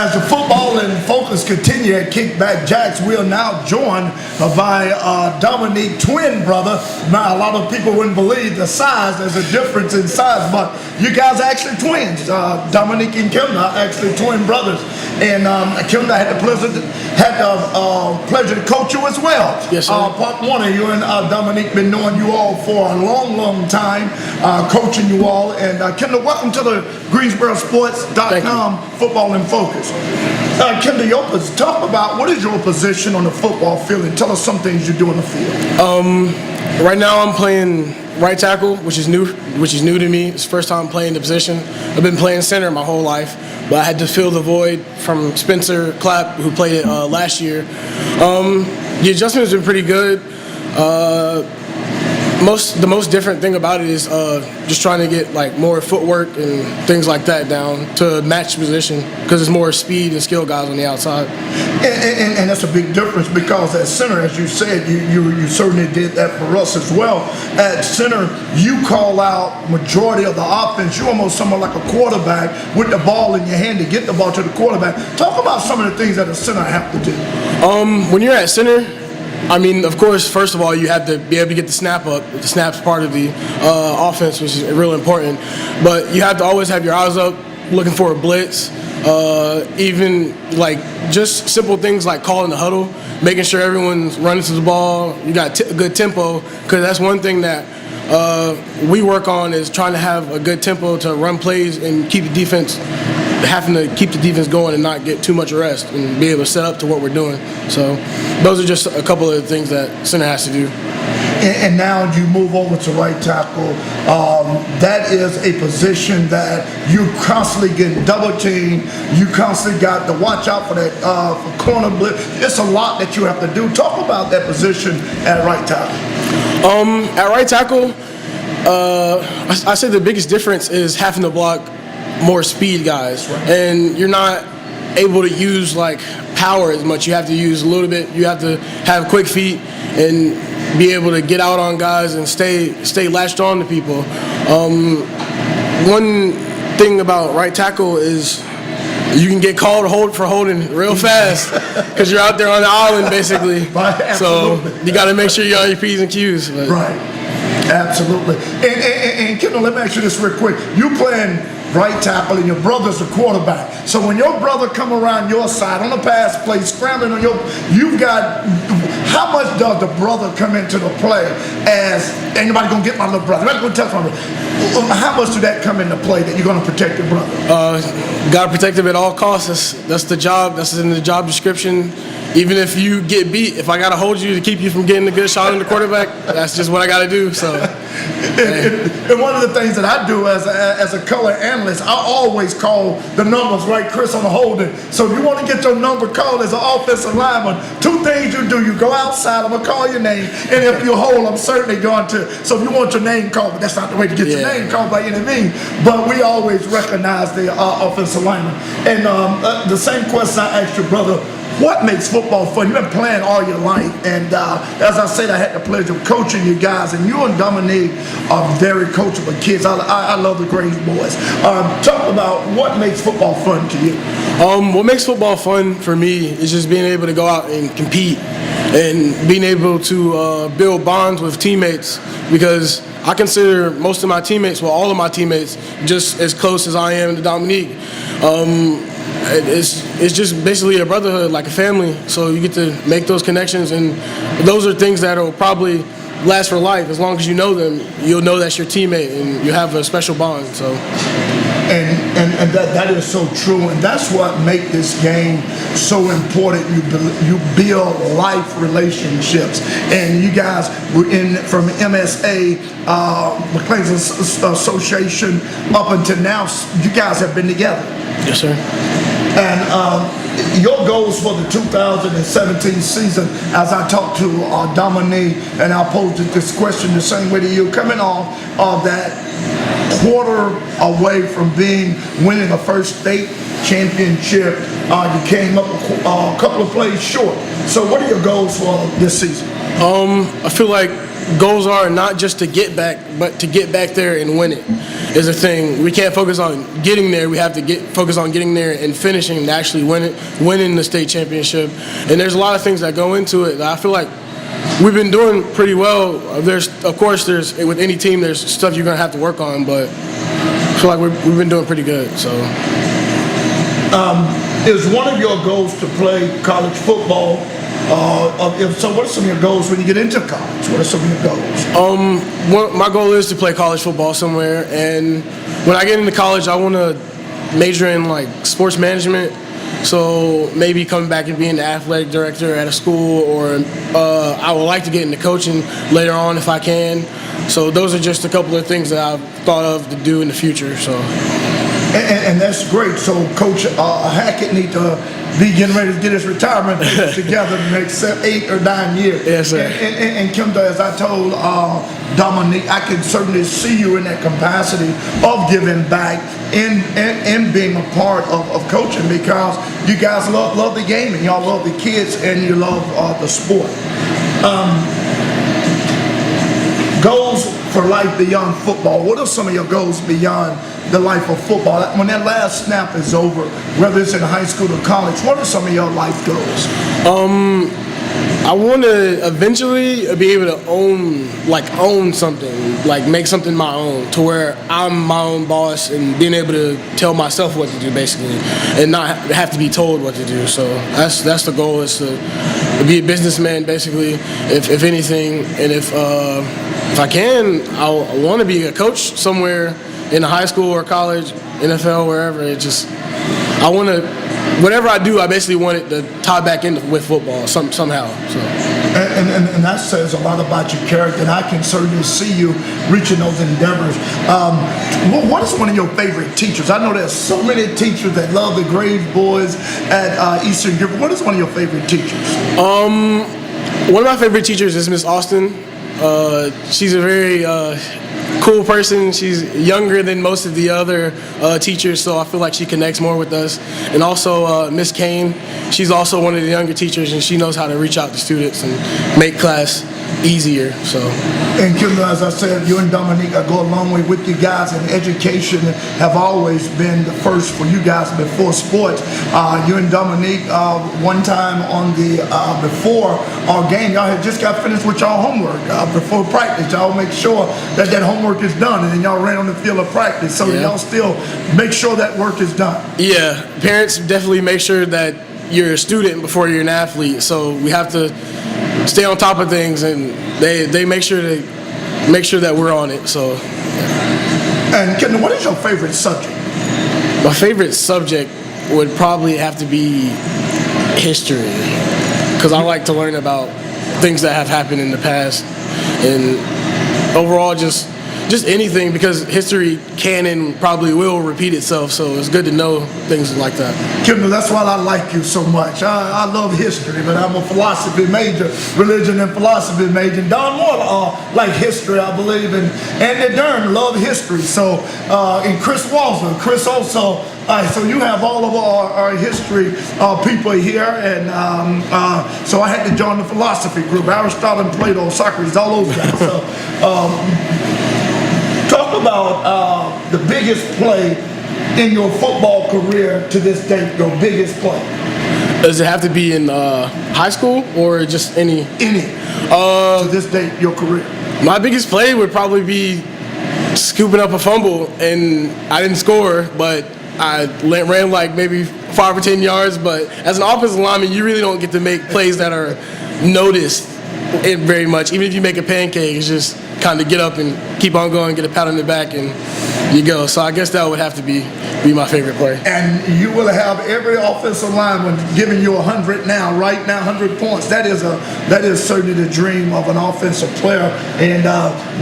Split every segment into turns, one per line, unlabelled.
As the football and focus continue at Kickback Jacks, we are now joined by Dominique, twin brother. Now, a lot of people wouldn't believe the size. There's a difference in size, but you guys are actually twins. Dominique and Kendyl are actually twin brothers. And Kendyl had the pleasure to coach you as well.
Yes, sir.
Part one of you and Dominique been knowing you all for a long, long time, coaching you all. And Kendyl, welcome to the GreensboroSports.com Football in Focus. Kendyl, talk about what is your position on the football field and tell us some things you do on the field.
Right now I'm playing right tackle, which is new to me. It's the first time playing the position. I've been playing center my whole life, but I had to fill the void from Spencer Clapp, who played it last year. The adjustment has been pretty good. The most different thing about it is just trying to get like more footwork and things like that down to match position, because it's more speed and skill guys on the outside.
And that's a big difference, because at center, as you said, you certainly did that for us as well. At center, you call out majority of the offense. You're almost somewhat like a quarterback with the ball in your hand to get the ball to the quarterback. Talk about some of the things that a center have to do.
When you're at center, I mean, of course, first of all, you have to be able to get the snap up. The snap's part of the offense, which is real important. But you have to always have your eyes up, looking for a blitz. Even like just simple things like calling the huddle, making sure everyone's running to the ball. You got a good tempo, because that's one thing that we work on, is trying to have a good tempo to run plays and keep the defense, having to keep the defense going and not get too much rest and be able to set up to what we're doing. So those are just a couple of the things that center has to do.
And now you move over to right tackle. That is a position that you constantly getting double teamed. You constantly got to watch out for that for corner blitz. It's a lot that you have to do. Talk about that position at right tackle.
At right tackle, I say the biggest difference is having to block more speed guys, and you're not able to use like power as much. You have to use a little bit. You have to have quick feet and be able to get out on guys and stay latched on to people. One thing about right tackle is you can get called for holding real fast, because you're out there on the island basically. So you got to make sure you're on your P's and Q's. But.
Right. Absolutely. And Kendyl, let me ask you this real quick. You playing right tackle and your brother's a quarterback. So when your brother come around your side on the pass play, scrambling on you've got, how much does the brother come into the play? As anybody gonna get my little brother? Anybody gonna touch my brother? How much do that come into play that you're gonna protect your brother?
Gotta protect him at all costs. That's the job. That's in the job description. Even if you get beat, if I gotta hold you to keep you from getting a good shot on the quarterback, that's just what I gotta do. So,
and one of the things that I do as a color analyst, I always call the numbers right, Chris, on the holding. So if you want to get your number called as an offensive lineman, two things you do: you go outside, I'm gonna call your name, and if you hold, I'm certainly going to. So if you want your name called, but that's not the way to get your name called by any means. But we always recognize the offensive lineman. And the same question I asked your brother. What makes football fun? You've been playing all your life, and as I said, I had the pleasure of coaching you guys, and you and Dominique are very coachable kids. I love the Greens boys. Talk about what makes football fun to you.
What makes football fun for me is just being able to go out and compete and being able to build bonds with teammates, because I consider most of my teammates, well, all of my teammates, just as close as I am to Dominique. It's just basically a brotherhood, like a family. So you get to make those connections, and those are things that will probably last for life. As long as you know them, you'll know that's your teammate, and you have a special bond. So,
and that is so true, and that's what makes this game so important. You build life relationships, and you guys were from MSA, McLean's Association, up until now. You guys have been together.
Yes, sir.
And your goals for the 2017 season, as I talked to Dominique, and I posed this question the same way to you, coming off of that quarter away from winning a first state championship, you came up a couple of plays short. So what are your goals for this season?
I feel like goals are not just to get back, but to get back there and win it is a thing. We can't focus on getting there. We have to focus on getting there and finishing and actually winning the state championship. And there's a lot of things that go into it. I feel like we've been doing pretty well. Of course, with any team, there's stuff you're gonna have to work on, but I feel like we've been doing pretty good. So,
is one of your goals to play college football? If so, what are some of your goals when you get into college? What are some of your goals?
My goal is to play college football somewhere, and when I get into college, I want to major in like sports management. So maybe coming back and being the athletic director at a school, or I would like to get into coaching later on if I can. So those are just a couple of things that I've thought of to do in the future. So.
And that's great. So Coach Hackett need to be getting ready to get his retirement together in the next 8 or 9 years.
Yes, sir.
And Kendyl, as I told Dominique, I can certainly see you in that capacity of giving back and being a part of coaching, because you guys love the game and y'all love the kids and you love the sport. Goals for life beyond football. What are some of your goals beyond the life of football? When that last snap is over, whether it's in high school or college, what are some of your life goals?
I want to eventually be able to own something, like make something my own, to where I'm my own boss and being able to tell myself what to do, basically, and not have to be told what to do. So that's the goal, is to be a businessman, basically, if anything. And if I can, I want to be a coach somewhere in a high school or college, NFL, wherever. I want to, whatever I do, I basically want it to tie back in with football somehow. So.
And that says a lot about your character, and I can certainly see you reaching those endeavors. What is one of your favorite teachers? I know there's so many teachers that love the Graves boys at Eastern Guilford. What is one of your favorite teachers?
One of my favorite teachers is Miss Austin. She's a very cool person. She's younger than most of the other teachers, so I feel like she connects more with us. And also Miss Kane, she's also one of the younger teachers, and she knows how to reach out to students and make class easier. So.
And Kendyl, as I said, you and Dominique, I go a long way with you guys, and education have always been the first for you guys before sports. You and Dominique, one time on the before our game, y'all had just got finished with y'all homework before practice. Y'all make sure that homework is done, and then y'all ran on the field of practice. So y'all still make sure that work is done. Yeah,
parents definitely make sure that you're a student before you're an athlete. So we have to stay on top of things, and they make sure that we're on it. So.
And Kendyl, what is your favorite subject?
My favorite subject would probably have to be history, because I like to learn about things that have happened in the past, and overall just anything, because history can and probably will repeat itself, so it's good to know things like that.
Kendyl, that's why I like you so much. I love history, but I'm a philosophy major, religion and philosophy major. And Don Moore like history, I believe, and Andy Dern love history. So, and Chris Walzer, Chris also. So you have all of our history people here, and so I had to join the philosophy group. Aristotle and Plato, Socrates, all those guys. So, talk about the biggest play in your football career to this date, your biggest play.
Does it have to be in high school or just any?
Any. To this date, your career.
My biggest play would probably be scooping up a fumble, and I didn't score, but I ran like maybe 5 or 10 yards. But as an offensive lineman, you really don't get to make plays that are noticed very much. Even if you make a pancake, it's just kind of get up and keep on going, get a pat on the back, and you go. So I guess that would have to be my favorite play. And
you will have every offensive lineman giving you 100 now, right now, 100 points. That is certainly the dream of an offensive player. And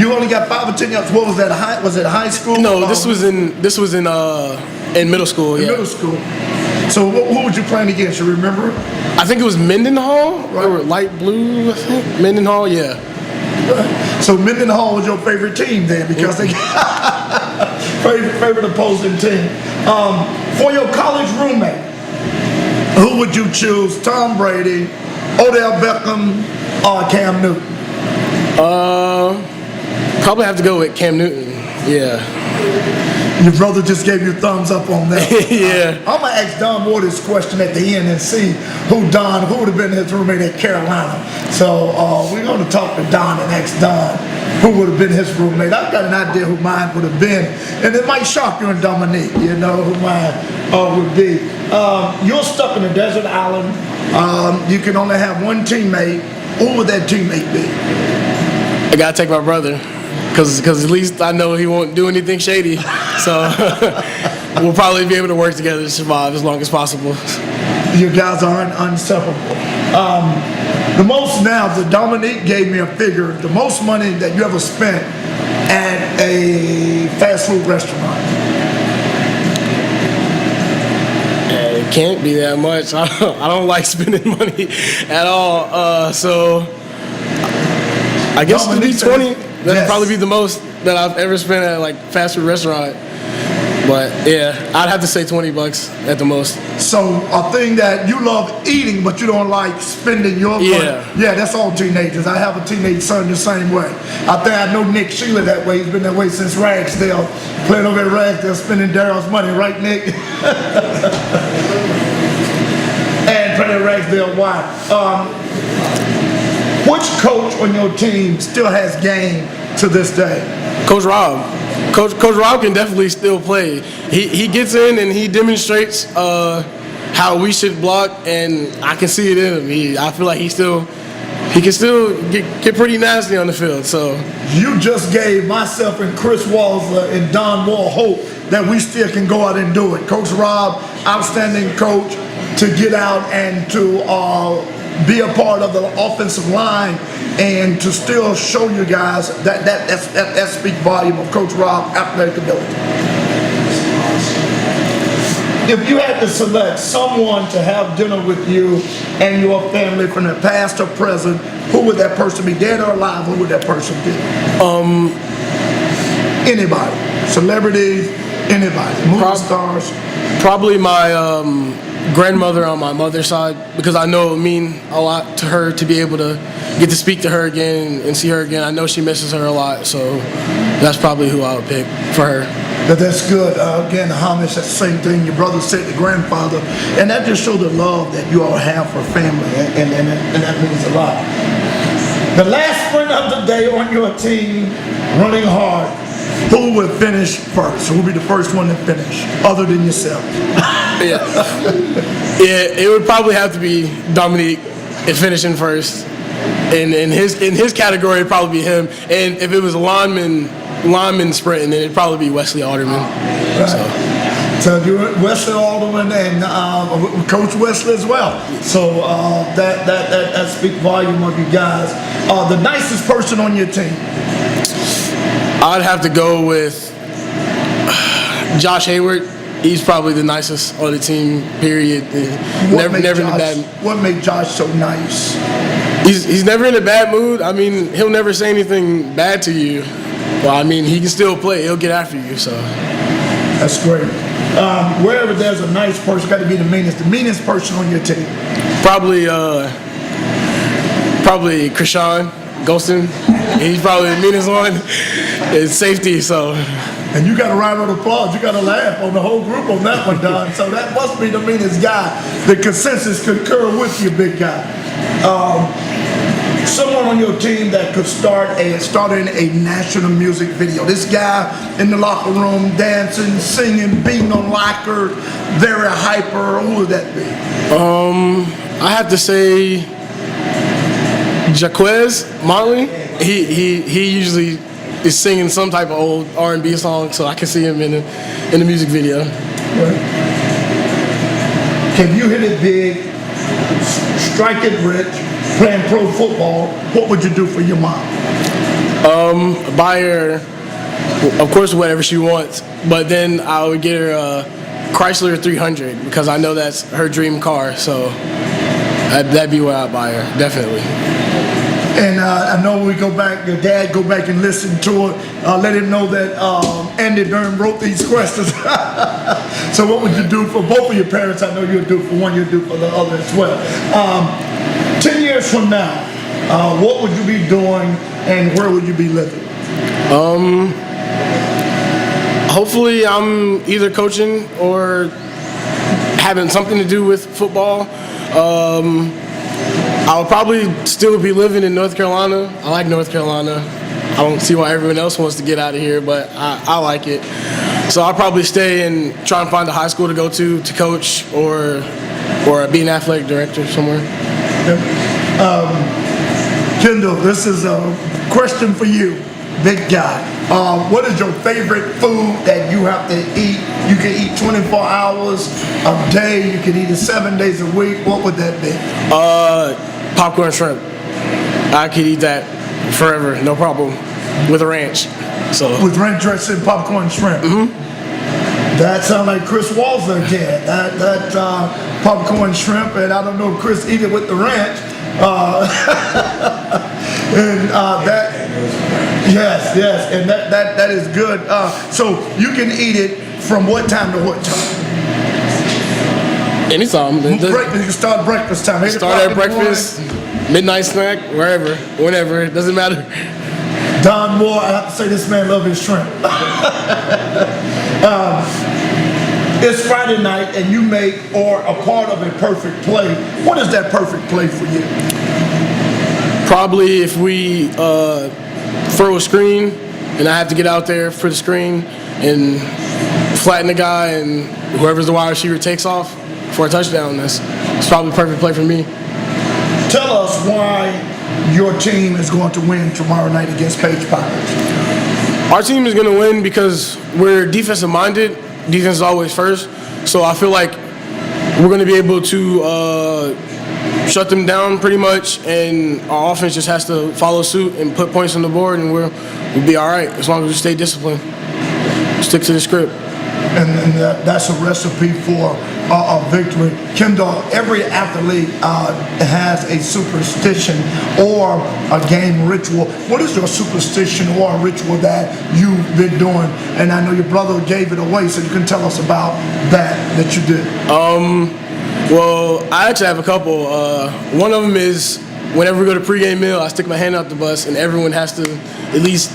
you only got 5 or 10 yards. What was that? Was it high school?
No, this was in middle school.
In middle school. So who was you playing against? You remember?
I think it was Mendenhall, right? Or light blue. I think Mendenhall. Yeah.
So Mendenhall was your favorite team then, because they got favorite opposing team. For your college roommate, who would you choose? Tom Brady, Odell Beckham, or Cam Newton?
Probably have to go with Cam Newton. Yeah.
Your brother just gave you a thumbs up on that.
Yeah.
I'm gonna ask Don Moore this question at the end and see who would have been his roommate at Carolina. So we're gonna talk to Don and ask Don who would have been his roommate. I've got an idea who mine would have been, and it might shock you and Dominique. You know who mine would be. You're stuck in a desert island. You can only have one teammate. Who would that teammate be?
I gotta take my brother. Because at least I know he won't do anything shady. So we'll probably be able to work together to survive as long as possible.
You guys are inseparable. The most now, the Dominique gave me a figure, the most money that you ever spent at a fast food restaurant.
It can't be that much. I don't like spending money at all. So I guess it'd be 20. That'd probably be the most that I've ever spent at like fast food restaurant. But yeah, I'd have to say $20 at the most.
So a thing that you love eating, but you don't like spending your money. Yeah, that's all teenagers. I have a teenage son the same way. I think I know Nick Sheila that way. He's been that way since Ragsdale. Playing over at Ragsdale, spending Daryl's money, right, Nick? And playing at Ragsdale, why? Which coach on your team still has game to this day?
Coach Rob. Coach Rob can definitely still play. He gets in and he demonstrates how we should block, and I can see it in him. I feel like he can still get pretty nasty on the field. So
you just gave myself and Chris Walsler and Don Moore hope that we still can go out and do it. Coach Rob, outstanding coach, to get out and to be a part of the offensive line and to still show you guys that speaks volume of Coach Rob's athletic ability. If you had to select someone to have dinner with you and your family from the past or present, who would that person be? Dead or alive, who would that person be? Anybody. Celebrities, anybody. Movie stars.
Probably my grandmother on my mother's side, because I know it would mean a lot to her to be able to get to speak to her again and see her again. I know she misses her a lot, so that's probably who I would pick for her.
That's good. Again, the homage, that's the same thing your brother said to grandfather, and that just shows the love that you all have for family, and that means a lot. The last sprint of the day on your team, running hard, who will finish first? Who will be the first one to finish, other than yourself?
Yeah, it would probably have to be Dominique in finishing first. In his category, it'd probably be him. And if it was a lineman sprinting, then it'd probably be Wesley Alderman.
Right. So you're Wesley Alderman and Coach Wesley as well. So that speaks volume of you guys. The nicest person on your team?
I'd have to go with Josh Hayward. He's probably the nicest on the team, period. Never in a bad mood.
What made Josh so nice?
He's never in a bad mood. I mean, he'll never say anything bad to you. Well, I mean, he can still play. He'll get after you, so.
That's great. Wherever there's a nice person, got to be the meanest person on your team.
Probably Krishan Golston. He's probably the meanest one. It's safety, so.
And you got a round of applause. You got to laugh on the whole group on that one, Don. So that must be the meanest guy. The consensus concur with you, big guy. Someone on your team that could start in a national music video. This guy in the locker room dancing, singing, beating on locker, very hyper. Who would that be?
I have to say Jaquez Motley. He usually is singing some type of old R&B song, so I can see him in the music video.
Right. Can you hit it big, strike it rich, playing pro football? What would you do for your mom?
Buy her, of course, whatever she wants, but then I would get her a Chrysler 300 because I know that's her dream car, so that'd be what I'd buy her, definitely.
And I know we your dad go back and listen to it. Let him know that Andy Durham wrote these questions. So what would you do for both of your parents? I know you'll do for one, you'll do for the other as well. 10 years from now, what would you be doing and where would you be living?
Hopefully, I'm either coaching or having something to do with football. I'll probably still be living in North Carolina. I like North Carolina. I don't see why everyone else wants to get out of here, but I like it. So I'll probably stay and try and find a high school to go to coach or be an athletic director somewhere.
Kendyl, this is a question for you, big guy. What is your favorite food that you have to eat? You can eat 24 hours a day. You can eat it 7 days a week. What would that be?
Popcorn shrimp. I could eat that forever, no problem, with a ranch. So
with ranch dressing, popcorn shrimp. That sounds like Chris Walzer again. That popcorn shrimp, and I don't know if Chris eat it with the ranch. And yes, and that is good. So you can eat it from what time to what time?
Anytime.
You can start breakfast time.
Start at breakfast, midnight snack, wherever, whenever. It doesn't matter.
Don Moore, I have to say this man loves his shrimp. It's Friday night and you make or a part of a perfect play. What is that perfect play for you?
Probably if we throw a screen and I have to get out there for the screen and flatten the guy and whoever's the wide receiver takes off for a touchdown. It's probably a perfect play for me.
Tell us why your team is going to win tomorrow night against Page Pirates.
Our team is going to win because we're defensive minded. Defense is always first. So I feel like we're going to be able to shut them down pretty much, and our offense just has to follow suit and put points on the board, and we'll be all right as long as we stay disciplined. Stick to the script.
And that's a recipe for a victory. Kendyl, every athlete has a superstition or a game ritual. What is your superstition or a ritual that you've been doing? And I know your brother gave it away, so you can tell us about that you did.
Well, I actually have a couple. One of them is whenever we go to pregame meal, I stick my hand out the bus, and everyone has to at least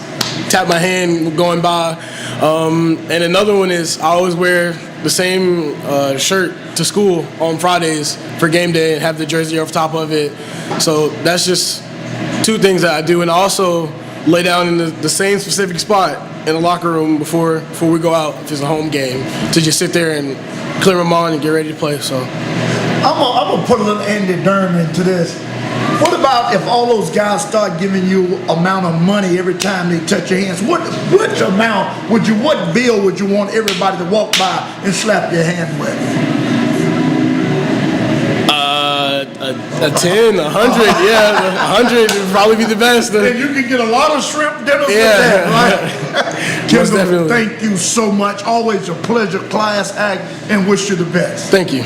tap my hand going by. And another one is I always wear the same shirt to school on Fridays for game day and have the jersey over top of it. So that's just two things that I do. And I also lay down in the same specific spot in the locker room before we go out if it's a home game to just sit there and clear my mind and get ready to play. So
I'm gonna put a little Andy Durham into this. What about if all those guys start giving you amount of money every time they touch your hands? What bill would you want everybody to walk by and slap your hand with?
A 10, 100, yeah, 100 would probably be the best.
And you can get a lot of shrimp dinners with that, right? Kendyl, thank you so much. Always a pleasure, class act, and wish you the best.
Thank you.